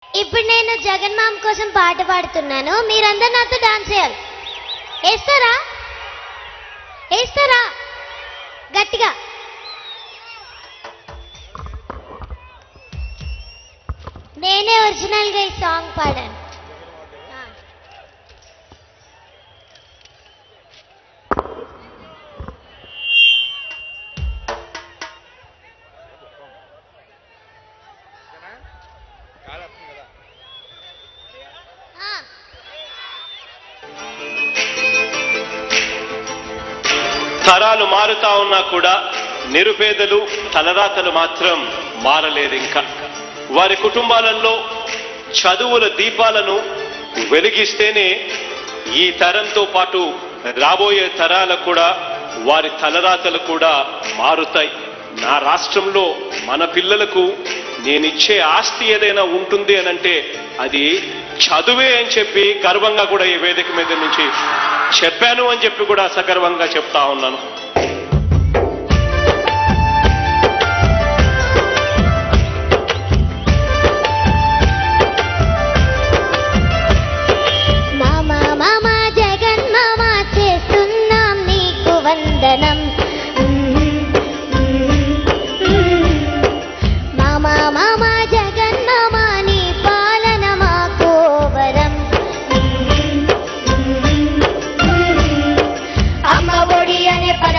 ఇప్పుడు నేను జగన్మామ కోసం పాట పాడుతున్నాను. మీరందరూ నాతో డాన్స్ చేయాలి. వేస్తారా? వేస్తారా? గట్టిగా. నేనే ఒరిజినల్గా ఈ సాంగ్ పాడాను. తరాలు మారుతా ఉన్నా కూడా నిరుపేదలు తలరాతలు మాత్రం మారలేదు. ఇంకా వారి కుటుంబాలలో చదువుల దీపాలను వెలిగిస్తేనే ఈ తరంతో పాటు రాబోయే తరాలకు కూడా వారి తలరాతలు కూడా మారుతాయి. నా రాష్ట్రంలో మన పిల్లలకు నేనిచ్చే ఆస్తి ఏదైనా ఉంటుంది అనంటే అది చదువే అని చెప్పి గర్వంగా కూడా ఈ వేదిక మీద నుంచి చెప్పాను అని చెప్పి కూడా సగర్వంగా చెప్తా ఉన్నాను. మామా మామా జగన్ మామా చేస్తున్నాం నీకు వందనం. మామా మామా జగన్ మామా నీ పాలన మాకు వరం. అమ్మ ఒడి అనే పద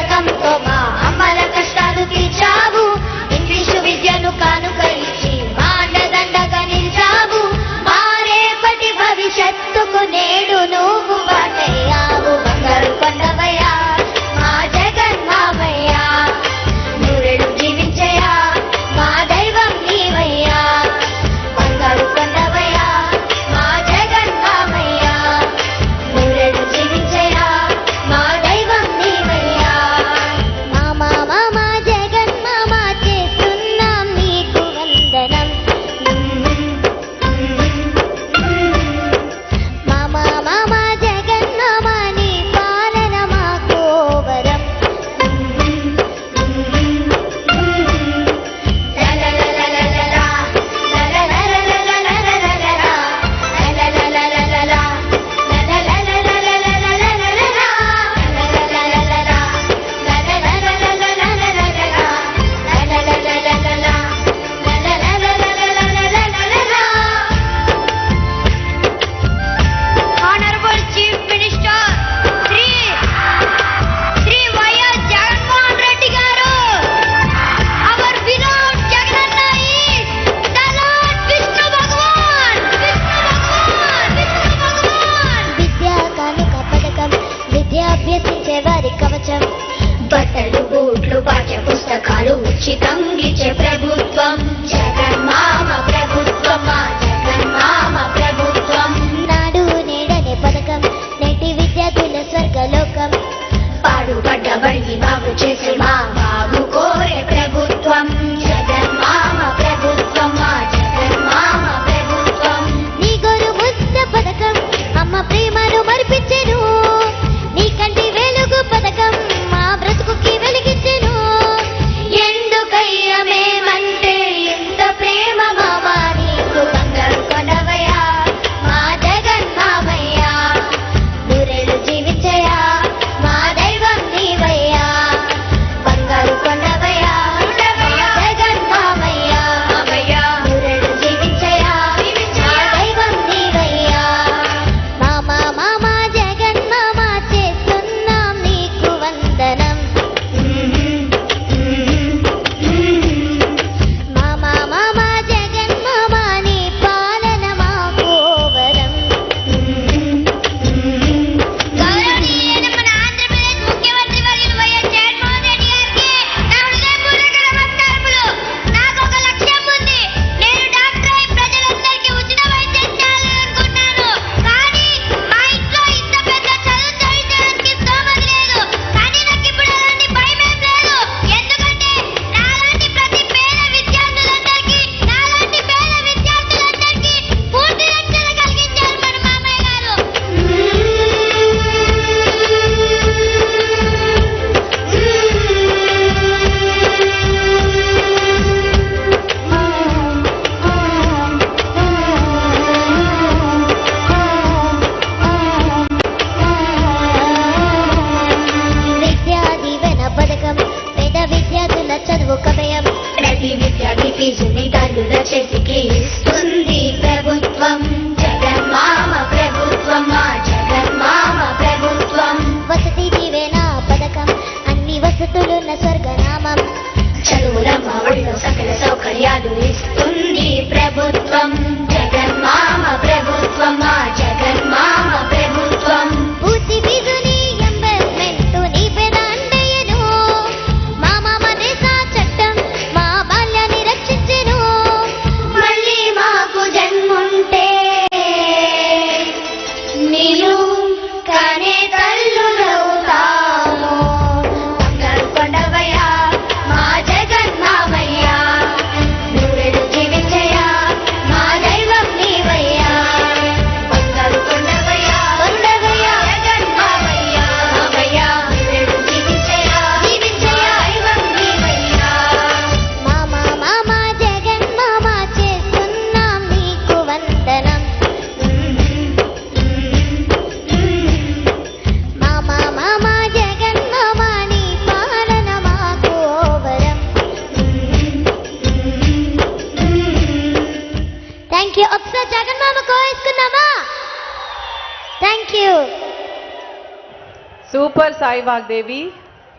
సూపర్ సాయి వాగ్దేవి.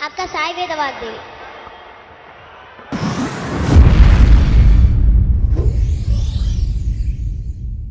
అక్క సాయి వేద వాగ్దేవి.